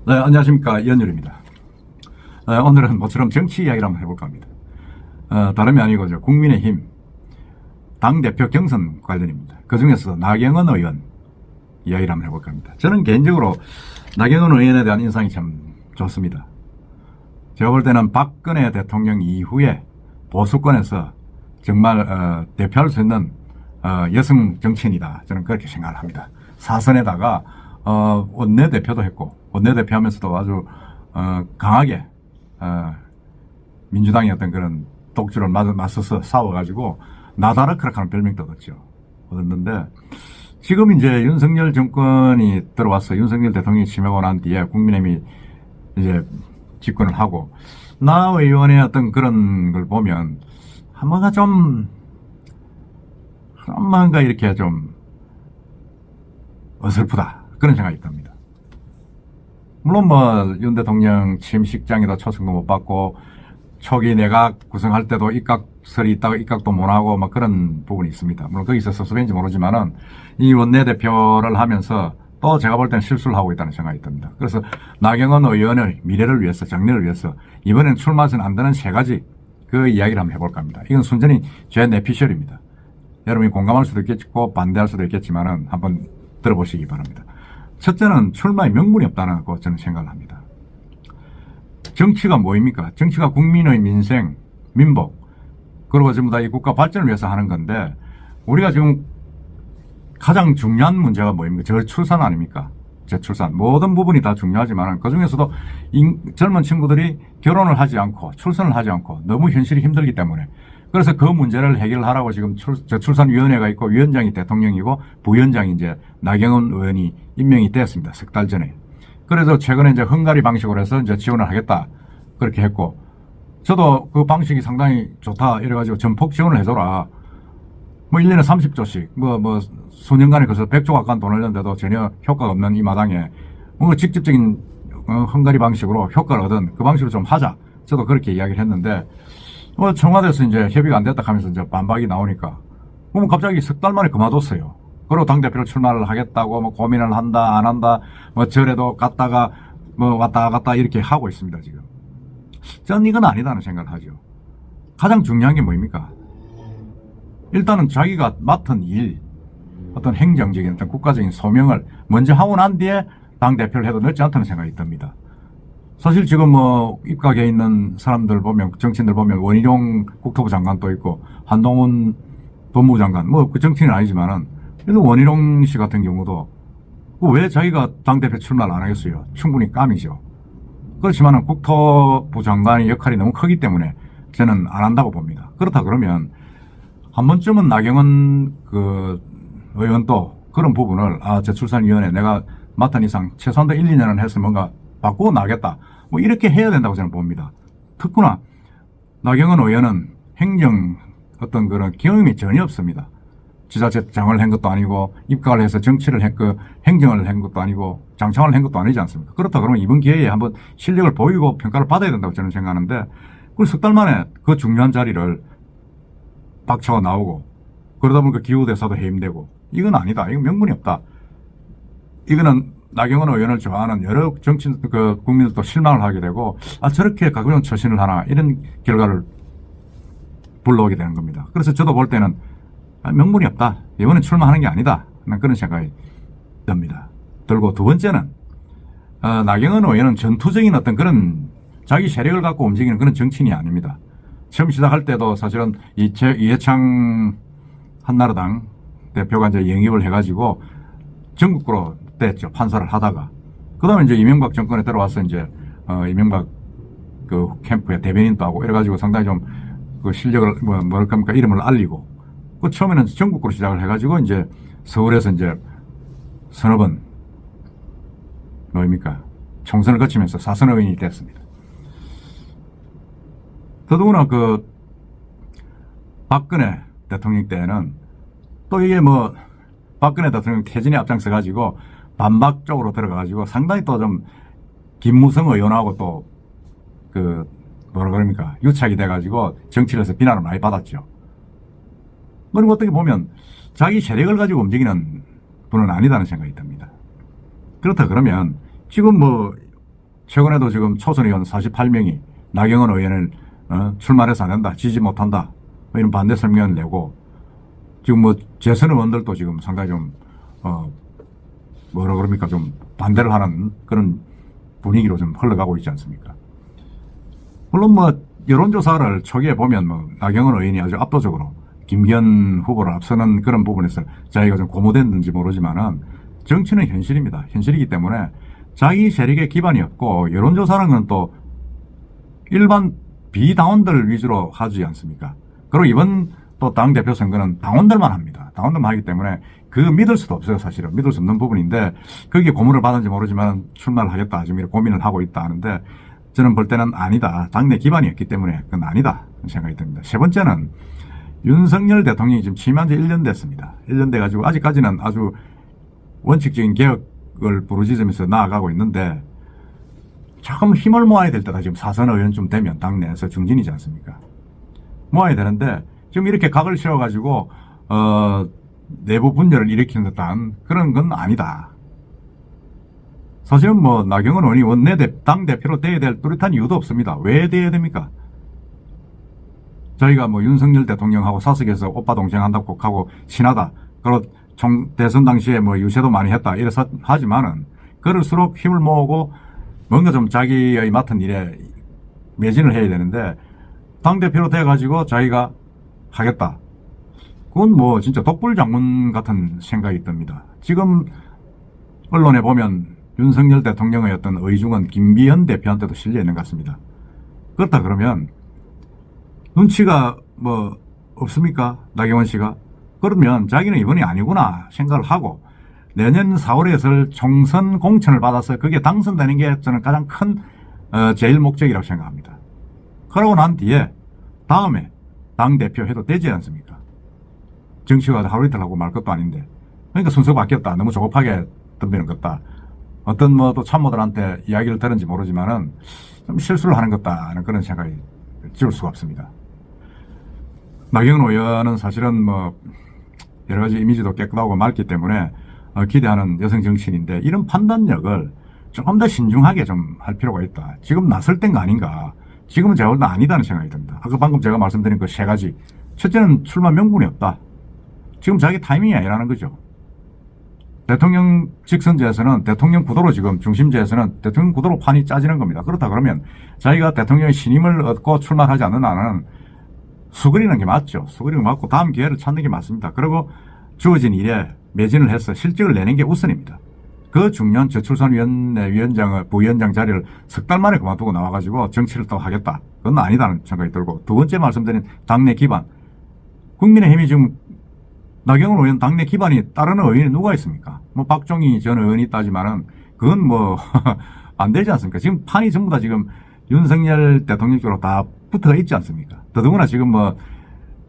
네, 안녕하십니까. 이현율입니다. 오늘은 모처럼 정치 이야기를 한번 해볼까 합니다. 다름이 아니고 국민의힘 당대표 경선 관련입니다. 그 중에서 나경원 의원 이야기를 한번 해볼까 합니다. 저는 개인적으로 나경원 의원에 대한 인상이 참 좋습니다. 제가 볼 때는 박근혜 대통령 이후에 보수권에서 정말 대표할 수 있는 여성 정치인이다. 저는 그렇게 생각을 합니다. 사선에다가 원내대표도 했고, 원내대표 하면서도 아주 강하게 민주당의 어떤 그런 독주를 맞서서 싸워가지고 나다르크라는 별명도 얻었는데, 지금 이제 윤석열 정권이 들어와서 윤석열 대통령이 취임하고 난 뒤에 국민의힘이 이제 집권을 하고, 나 의원의 어떤 그런 걸 보면 뭔가 이렇게 좀 어설프다, 그런 생각이 듭니다. 물론 윤 대통령 취임식장에도 초청도 못 받고 초기 내각 구성할 때도 입각설이 있다가 입각도 못 하고 그런 부분이 있습니다. 물론 거기서 섭섭했는지 모르지만은 이 원내대표를 하면서 또 제가 볼 때는 실수를 하고 있다는 생각이 듭니다. 그래서 나경원 의원의 미래를 위해서, 정리를 위해서 이번엔 출마해서는 안 되는 3가지 그 이야기를 한번 해볼까 합니다. 이건 순전히 제 내피셜입니다. 여러분이 공감할 수도 있겠고 반대할 수도 있겠지만은 한번 들어보시기 바랍니다. 첫째는 출마의 명분이 없다는 거 저는 생각을 합니다. 정치가 뭐입니까? 정치가 국민의 민생, 민복, 그리고 전부 다 이 국가 발전을 위해서 하는 건데, 우리가 지금 가장 중요한 문제가 뭐입니까? 저출산 아닙니까? 저출산. 모든 부분이 다 중요하지만 그 중에서도 젊은 친구들이 결혼을 하지 않고 출산을 하지 않고 너무 현실이 힘들기 때문에, 그래서 그 문제를 해결하라고 지금 저출산위원회가 있고 위원장이 대통령이고 부위원장이 이제 나경원 의원이 임명이 되었습니다. 6달 전에. 그래서 최근에 이제 헝가리 방식으로 해서 이제 지원을 하겠다, 그렇게 했고, 저도 그 방식이 상당히 좋다 이래가지고 전폭 지원을 해줘라. 1년에 30조씩, 수년간에 그래서 100조 가까운 돈을 냈는데도 전혀 효과가 없는 이 마당에 뭔가 직접적인 헝가리 방식으로 효과를 얻은 그 방식으로 좀 하자. 저도 그렇게 이야기를 했는데, 청와대에서 이제 협의가 안 됐다 하면서 이제 반박이 나오니까, 갑자기 6달 만에 그만뒀어요. 그리고 당대표로 출마를 하겠다고 고민을 한다, 안 한다, 절에도 갔다가 왔다 갔다 이렇게 하고 있습니다, 지금. 전 이건 아니다는 생각을 하죠. 가장 중요한 게 뭐입니까? 일단은 자기가 맡은 일, 어떤 행정적인, 어떤 국가적인 소명을 먼저 하고 난 뒤에 당대표를 해도 늦지 않다는 생각이 듭니다. 사실 지금 입각해 있는 사람들 보면, 정치인들 보면 원희룡 국토부 장관도 있고, 한동훈 법무부 장관, 그 정치인은 아니지만은, 그래도 원희룡 씨 같은 경우도 왜 자기가 당대표 출마를 안 하겠어요? 충분히 깜이죠. 그렇지만은 국토부 장관의 역할이 너무 크기 때문에 저는 안 한다고 봅니다. 그렇다 그러면 한 번쯤은 나경원 의원도 그런 부분을, 저출산위원회 내가 맡은 이상 최소한도 1, 2년은 해서 뭔가 바꾸고 나겠다, 이렇게 해야 된다고 저는 봅니다. 특히나 나경원 의원은 행정 어떤 그런 경험이 전혀 없습니다. 지자체장을 한 것도 아니고, 입각을 해서 정치를 행정을 한 것도 아니고, 장창을 한 것도 아니지 않습니까? 그렇다 그러면 이번 기회에 한번 실력을 보이고 평가를 받아야 된다고 저는 생각하는데, 그 6달 만에 그 중요한 자리를 박차가 나오고, 그러다 보니까 기후대사도 해임되고, 이건 아니다. 이건 명분이 없다. 이거는 나경원 의원을 좋아하는 여러 정치인, 국민들도 실망을 하게 되고, 저렇게 가벼운 처신을 하나, 이런 결과를 불러오게 되는 겁니다. 그래서 저도 볼 때는 명분이 없다, 이번에 출마하는 게 아니다, 그런 생각이 듭니다. 들고, 두 번째는 나경원 의원은 전투적인 어떤 그런 자기 세력을 갖고 움직이는 그런 정치인이 아닙니다. 처음 시작할 때도 사실은 이해창 한나라당 대표가 이제 영입을 해가지고 전국구로 됐죠. 판사를 하다가. 그 다음에 이제 이명박 정권에 들어와서 이제 이명박 캠프에 대변인도 하고 이래가지고 상당히 좀 실력을 이름을 알리고, 처음에는 전국구로 시작을 해가지고 이제 서울에서 이제 서너 번 총선을 거치면서 4선 의원이 됐습니다. 더더구나 박근혜 대통령 때는 또 이게 박근혜 대통령 퇴진에 앞장서가지고 반박 쪽으로 들어가가지고 상당히 또 좀 김무성 의원하고 또 유착이 돼가지고 정치를 비난을 많이 받았죠. 그리고 어떻게 보면 자기 세력을 가지고 움직이는 분은 아니다는 생각이 듭니다. 그렇다 그러면 지금 최근에도 지금 초선 의원 48명이 나경원 의원을 출마해서 안 된다, 지지 못한다, 뭐 이런 반대 설명을 내고, 지금 뭐 재선 의원들도 지금 상당히 좀 뭐라 그럽니까, 좀 반대를 하는 그런 분위기로 좀 흘러가고 있지 않습니까? 물론 뭐 여론조사를 초기에 보면 뭐 나경원 의원이 아주 압도적으로 김기현 후보를 앞서는 그런 부분에서 자기가 좀 고무됐는지 모르지만은 정치는 현실입니다. 현실이기 때문에 자기 세력에 기반이 없고, 여론조사라는 건 또 일반 비당원들 위주로 하지 않습니까? 그리고 이번 또 당대표 선거는 당원들만 합니다. 당원들만 하기 때문에 그 믿을 수도 없어요. 사실은 믿을 수 없는 부분인데, 거기에 고문을 받은지 모르지만 출마를 하겠다 지금 이렇게 고민을 하고 있다 하는데, 저는 볼 때는 아니다. 당내 기반이 없기 때문에 그건 아니다 생각이 듭니다. 세 번째는 윤석열 대통령이 지금 취임한 지 1년 됐습니다. 1년 돼가지고 아직까지는 아주 원칙적인 개혁을 부르짖으면서 나아가고 있는데, 조금 힘을 모아야 될 때가 지금 사선 의원쯤 되면 당내에서 중진이지 않습니까? 모아야 되는데 지금 이렇게 각을 세워가지고 내부 분열을 일으키는 듯한 그런 건 아니다. 사실은 뭐 나경원 의원이 원내 당대표로 돼야 될 뚜렷한 이유도 없습니다. 왜 돼야 됩니까? 저희가 뭐 윤석열 대통령하고 사석에서 오빠 동생 한다고 하고 친하다, 그리고 대선 당시에 뭐 유세도 많이 했다 이래서 하지만은, 그럴수록 힘을 모으고 뭔가 좀 자기의 맡은 일에 매진을 해야 되는데, 당대표로 돼가지고 자기가 하겠다, 그건 뭐 진짜 독불장군 같은 생각이 듭니다. 지금 언론에 보면 윤석열 대통령의 어떤 의중은 김기현 대표한테도 실려 있는 것 같습니다. 그렇다 그러면 눈치가 뭐 없습니까? 나경원 씨가? 그러면 자기는 이번이 아니구나 생각을 하고, 내년 4월에 있을 총선 공천을 받아서 그게 당선되는 게 저는 가장 큰 제일 목적이라고 생각합니다. 그러고 난 뒤에 다음에 당대표 해도 되지 않습니까? 정치가 하루 이틀 하고 말 것도 아닌데. 그러니까 순서 바뀌었다, 너무 조급하게 덤비는 것다, 어떤 뭐 또 참모들한테 이야기를 들은지 모르지만은 좀 실수를 하는 것다 하는 그런 생각이 지울 수가 없습니다. 나경원 의원은 사실은 뭐 여러 가지 이미지도 깨끗하고 맑기 때문에 기대하는 여성 정치인인데, 이런 판단력을 조금 더 신중하게 좀 할 필요가 있다. 지금 나설 때가 아닌가. 지금은 제가 볼 때 아니다는 생각이 듭니다. 아까 방금 제가 말씀드린 그 세 가지. 첫째는 출마 명분이 없다. 지금 자기 타이밍이 아니라는 거죠. 대통령 직선제에서는, 대통령 구도로 지금 중심제에서는 대통령 구도로 판이 짜지는 겁니다. 그렇다 그러면 자기가 대통령의 신임을 얻고 출마하지 않는 한은 수그리는 게 맞죠. 수그리는 게 맞고 다음 기회를 찾는 게 맞습니다. 그리고 주어진 일에 매진을 해서 실적을 내는 게 우선입니다. 그 중요한 저출산위원회 부위원장 자리를 석 달 만에 그만두고 나와가지고 정치를 또 하겠다, 그건 아니다는 생각이 들고, 두 번째 말씀드린 당내 기반. 국민의힘이 지금 나경원 의원 당내 기반이 따르는 의원이 누가 있습니까? 뭐 박종희 전 의원이 있다지만은 그건 뭐 안 되지 않습니까? 지금 판이 전부 다 지금 윤석열 대통령 쪽으로 다 붙어 있지 않습니까? 더더구나 지금 뭐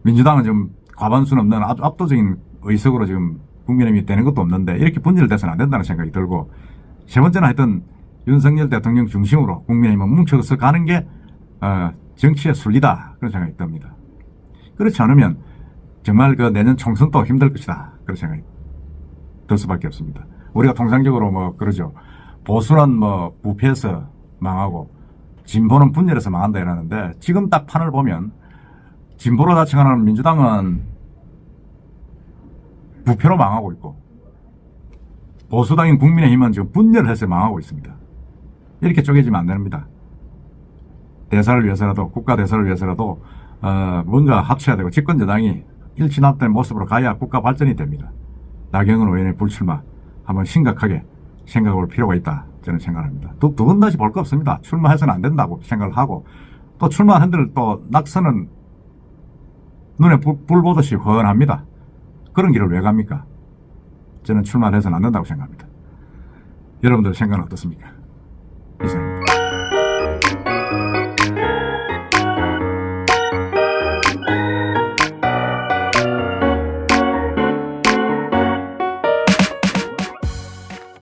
민주당은 좀 과반수는 없는 압도적인 의석으로 지금 국민의힘이 되는 것도 없는데, 이렇게 분열돼서는 안 된다는 생각이 들고, 세 번째는 하여튼 윤석열 대통령 중심으로 국민의힘은 뭉쳐서 가는 게 정치의 순리다, 그런 생각이 듭니다. 그렇지 않으면 정말 그 내년 총선도 힘들 것이다, 그런 생각이 들 수밖에 없습니다. 우리가 통상적으로 뭐 그러죠. 보수는 뭐 부패해서 망하고 진보는 분열해서 망한다 이러는데, 지금 딱 판을 보면 진보로 자칭하는 민주당은 부패로 망하고 있고, 보수당인 국민의힘은 지금 분열해서 망하고 있습니다. 이렇게 쪼개지면 안 됩니다. 대사를 위해서라도, 국가 대사를 위해서라도 뭔가 합쳐야 되고, 집권여당이 일치납된 모습으로 가야 국가 발전이 됩니다. 나경원 의원의 불출마 한번 심각하게 생각해 볼 필요가 있다, 저는 생각합니다. 두 번 다시 볼 거 없습니다. 출마해서는 안 된다고 생각을 하고, 또 출마한들 또 낙선은 눈에 불 보듯이 훤합니다. 그런 길을 왜 갑니까? 저는 출마를 해서는 안 된다고 생각합니다. 여러분들 생각은 어떻습니까?